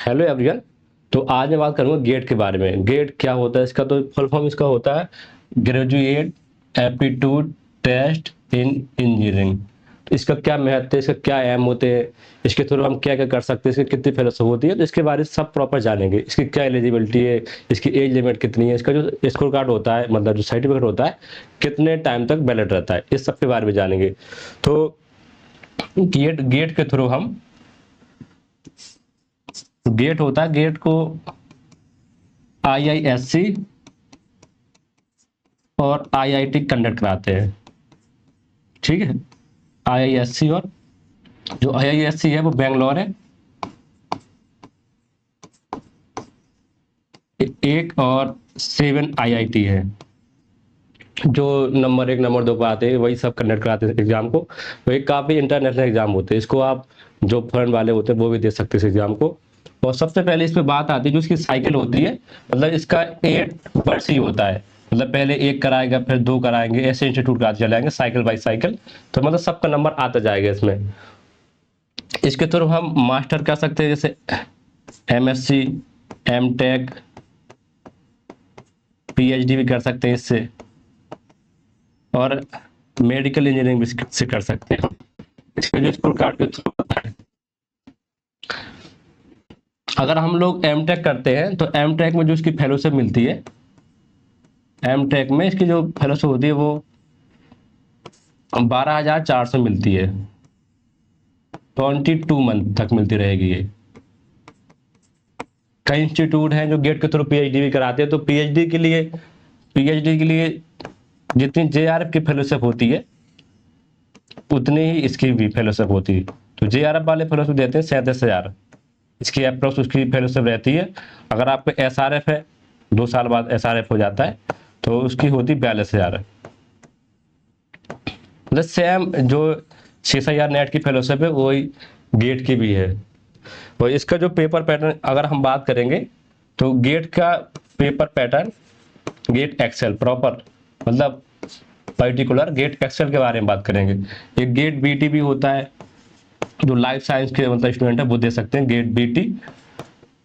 Hello everyone. तो आज मैं बात करूंगा गेट के बारे में। गेट क्या होता है, इसका तो फुल फॉर्म इसका होता है graduate aptitude test in engineering. तो इसका क्या महत्व है, इसका क्या एम होते हैं, इसके थ्रू हम क्या क्या कर सकते हैं, इसकी कितनी फेलोशिप होती है, तो इसके बारे में सब प्रॉपर जानेंगे। इसकी क्या एलिजिबिलिटी है, इसकी एज लिमिट कितनी है, इसका जो स्कोर कार्ड होता है मतलब जो सर्टिफिकेट होता है कितने टाइम तक वैलिड रहता है, इस सब के बारे में जानेंगे। तो गेट गेट के थ्रू हम गेट होता है, गेट को आईआईएससी और आईआईटी कंडक्ट कराते हैं। ठीक है, आईआईएससी और जो आईआईएससी है वो बेंगलोर है एक, और 7 आईआईटी है जो नंबर 1 नंबर 2 पर आते हैं, वही सब कंडक्ट कराते हैं एग्जाम को। वही काफ़ी इंटरनेशनल एग्जाम होते हैं, इसको आप जो फॉरेन वाले होते हैं वो भी दे सकते हैं इस एग्जाम को। और सबसे पहले इस पे बात आती है जो इसकी साइकिल होती है, मतलब इसका 8 वर्ष ही होता है। मतलब पहले 1 कराएगा, फिर 2 कराएंगे, ऐसे इंस्टीट्यूट कराते चले जाएंगे साइकिल बाई साइकिल। तो मतलब सबका नंबर आता जाएगा इसमें। इसके थ्रू हम मास्टर कर सकते हैं, जैसे एमएससी, एमटेक, पीएचडी भी कर सकते हैं इससे, और मेडिकल इंजीनियरिंग भी से कर सकते हैं। इसका जो स्कोर कार्ड के थ्रू होता है। अगर हम लोग एमटेक करते हैं तो एमटेक में जो इसकी फेलोशिप मिलती है, एमटेक में इसकी जो फेलोशिप होती है वो 12,400 मिलती है। 22 मंथ तक मिलती रहेगी ये। कई इंस्टीट्यूट हैं जो गेट के थ्रू पीएचडी भी कराते हैं, तो पीएचडी के लिए जितनी जेआरएफ की फेलोशिप होती है उतनी ही इसकी भी फेलोशिप होती है। तो जेआरएफ वाले फेलोशिप देते हैं 37,000, इसकी अप्रोक्स उसकी फेलोशिप रहती है। अगर आपको एसआरएफ है, 2 साल बाद एसआरएफ हो जाता है, तो उसकी होती 42,000। मतलब सेम जो 6,000 नेट की फेलोशिप है वही गेट की भी है। और इसका जो पेपर पैटर्न अगर हम बात करेंगे, तो गेट का paper pattern, GATE XL proper मतलब पर्टिकुलर गेट एक्सेल के बारे में बात करेंगे। एक गेट बीटी भी होता है, जो लाइफ साइंस के मतलब स्टूडेंट है वो दे सकते हैं गेट बीटी।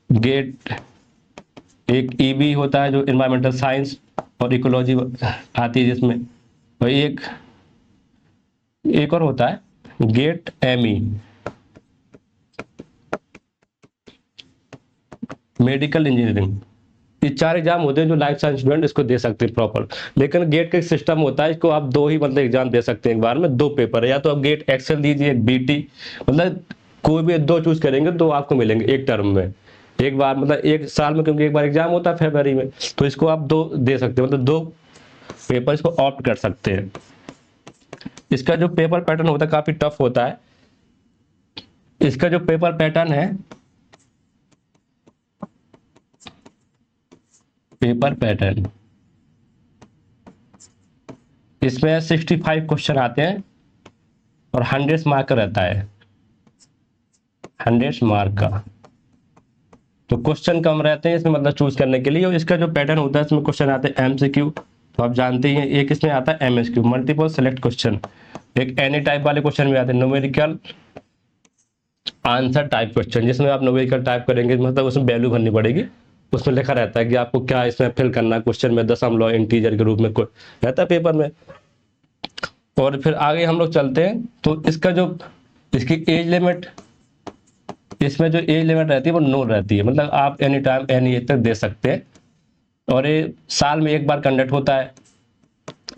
गेट एक ईबी होता है जो इन्वायरमेंटल साइंस और इकोलॉजी आती है जिसमें। और एक और होता है गेट एमई, मेडिकल इंजीनियरिंग। ये 4 एग्जाम होते हैं जो लाइफ साइंस स्टूडेंट इसको दे सकते हैं प्रॉपर। लेकिन गेट का सिस्टम होता है, इसको आप 2 ही मतलब एग्जाम दे सकते हैं एक बार में, 2 पेपर है। या तो आप गेट एक्सेल दीजिए, बीटी, मतलब कोई भी 2 चूज करेंगे तो आपको मिलेंगे एक टर्म में, एक बार मतलब एक साल में, क्योंकि एक बार एग्जाम होता है फरवरी में। तो इसको आप 2 दे सकते हैं, मतलब 2 पेपर इसको ऑप्ट कर सकते हैं। इसका जो पेपर पैटर्न होता है काफी टफ होता है। इसका जो पेपर पैटर्न है, पेपर पैटर्न इसमें 65 क्वेश्चन आते हैं और 100 मार्क का रहता है, 100 मार्क का। तो क्वेश्चन कम रहते हैं इसमें मतलब चूज करने के लिए। और इसका जो पैटर्न होता है इसमें क्वेश्चन आते हैं एमसीक्यू, तो आप जानते ही हैं। एक इसमें आता है एमएसक्यू, मल्टीपल सेलेक्ट क्वेश्चन। एक एनी टाइप वाले क्वेश्चन भी आते हैं, न्यूमेरिकल आंसर टाइप क्वेश्चन, जिसमें आप न्यूमेरिकल टाइप करेंगे मतलब उसमें वैल्यू भरनी पड़ेगी। उसमें लिखा रहता है कि आपको क्या इसमें फिल करना है क्वेश्चन में, दशमलव इंटीजर के रूप में रहता है पेपर में। और फिर आगे हम लोग चलते हैं, तो इसका जो इसकी एज लिमिट, इसमें जो एज लिमिट रहती है वो नो रहती है, मतलब आप एनी टाइम एनी एज तक दे सकते हैं। और ये साल में एक बार कंडक्ट होता है।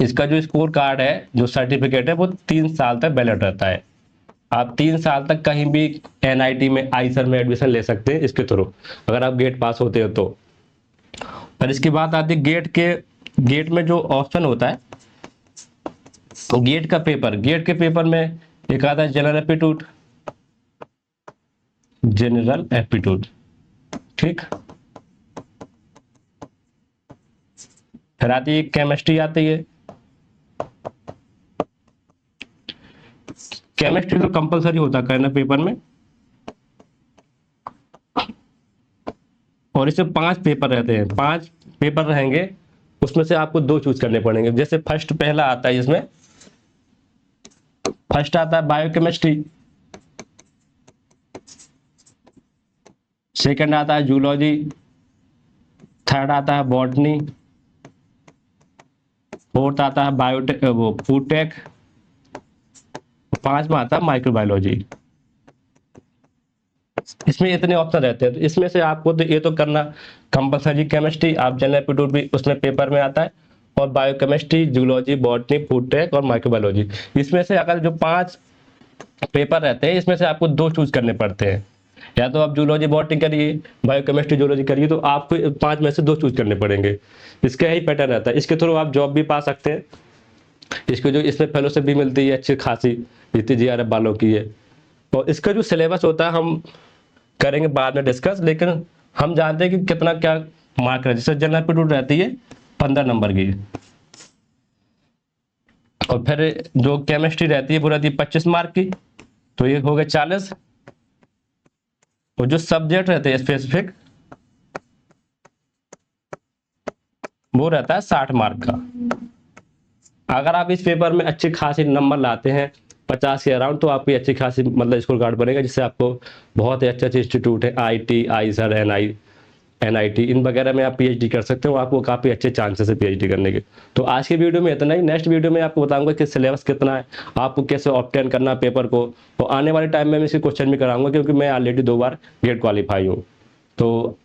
इसका जो स्कोर कार्ड है, जो सर्टिफिकेट है, वो 3 साल तक वैलिड रहता है। आप 3 साल तक कहीं भी एनआईटी में, आईसर में एडमिशन ले सकते हैं इसके थ्रू, अगर आप गेट पास होते हो तो। और इसकी बात आती है गेट में जो ऑप्शन होता है, गेट के पेपर में एक आता है जनरल एप्टीट्यूड, ठीक। फिर आती है केमिस्ट्री आती है। केमिस्ट्री तो कंपलसरी होता है करना पेपर में। और इसमें 5 पेपर रहते हैं, 5 पेपर रहेंगे, उसमें से आपको 2 चूज करने पड़ेंगे। जैसे पहला आता है, इसमें फर्स्ट आता है बायोकेमिस्ट्री, सेकंड आता है जूलॉजी, थर्ड आता है बॉटनी, फोर्थ आता है बायोटेक वो फूड टेक, पांचवा आता है माइक्रोबायोलॉजी। इसमें इतने ऑप्शन रहते हैं, तो इसमें से आपको तो ये तो करना कंपलसरी। केमिस्ट्री आप जनरल एप्टीट्यूड भी उसमें पेपर में आता है, और biochemistry, zoology, botany, food tech और माइक्रोबायोलॉजी। इसमें से अगर जो 5 पेपर रहते हैं, इसमें से आपको 2 चूज करने पड़ते हैं। या तो आप जूलॉजी बॉटनी करिए, बायोकेमिस्ट्री जूलॉजी करिए, तो आपको 5 में से 2 चूज करने पड़ेंगे। इसका यही पैटर्न रहता है। इसके थ्रू आप जॉब भी पा सकते हैं। इसको जो इसमें फेलोशिप भी मिलती है अच्छी खासी, जितनी जीआरएफ वालों की है। और इसका जो सिलेबस होता है हम करेंगे बाद में डिस्कस, लेकिन हम जानते हैं कि कितना क्या मार्क है। जैसे जनरल एप्टीट्यूड रहती है 15 नंबर की, और फिर जो केमिस्ट्री रहती है वो रहती है 25 मार्क की, तो ये हो गए 40। और जो सब्जेक्ट रहते हैं स्पेसिफिक, वो रहता है 60 मार्क का। अगर आप इस पेपर में अच्छे खासे नंबर लाते हैं 50 के अराउंड, तो आपकी अच्छी खासी मतलब स्कोर कार्ड बनेगा, जिससे आपको बहुत ही अच्छे अच्छे इंस्टीट्यूट है, आईटी, आईसर, एनआईटी, इन वगैरह में आप पीएचडी कर सकते हो। आपको काफ़ी अच्छे चांसेस है पीएचडी करने के। तो आज की वीडियो में इतना ही। नेक्स्ट वीडियो में आपको बताऊंगा कि सिलेबस कितना है, आपको कैसे ऑब्टेन करना पेपर को, और आने वाले टाइम में मैं इसके क्वेश्चन भी कराऊंगा, क्योंकि मैं ऑलरेडी 2 बार गेट क्वालिफाई हूँ। तो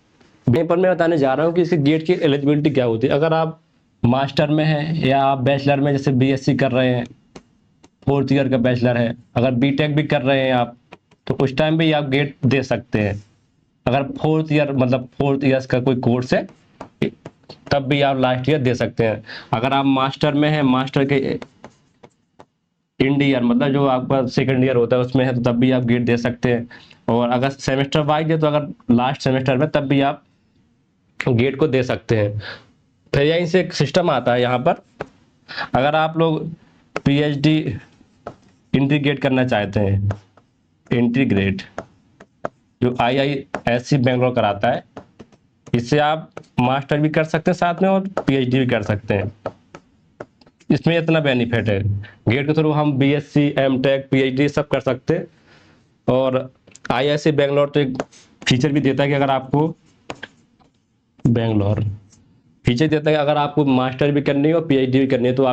पेपर में बताने जा रहा हूँ कि इसके गेट की एलिजिबिलिटी क्या होती है। अगर आप मास्टर में हैं या आप बैचलर में, जैसे बीएससी कर रहे हैं, 4th ईयर का बैचलर है, अगर बीटेक भी कर रहे हैं आप, तो उस टाइम भी आप गेट दे सकते हैं। अगर 4th ईयर मतलब 4th ईयर्स का कोई कोर्स है, तब भी आप लास्ट ईयर दे सकते हैं। अगर आप मास्टर में हैं, मास्टर के एंड ईयर मतलब जो आपका सेकंड ईयर होता है उसमें है, तो तब भी आप गेट दे सकते हैं। और अगर सेमेस्टर वाइज है, तो अगर लास्ट सेमेस्टर में, तब भी आप गेट को दे सकते हैं। फिर यहीं से एक सिस्टम आता है यहाँ पर, अगर आप लोग पीएचडी इंटीग्रेट करना चाहते हैं, इंटीग्रेट जो आईआईएससी बेंगलोर कराता है, इससे आप मास्टर भी कर सकते हैं साथ में, और पीएचडी भी कर सकते हैं। इसमें इतना बेनिफिट है, गेट के थ्रू हम बीएससी, एमटेक, पीएचडी सब कर सकते हैं। और आईआईएससी बेंगलोर तो एक फीचर भी देता है कि अगर आपको बेंगलोर फीचर देता है कि अगर आपको मास्टर भी करनी है और पीएचडी भी करनी है, तो आप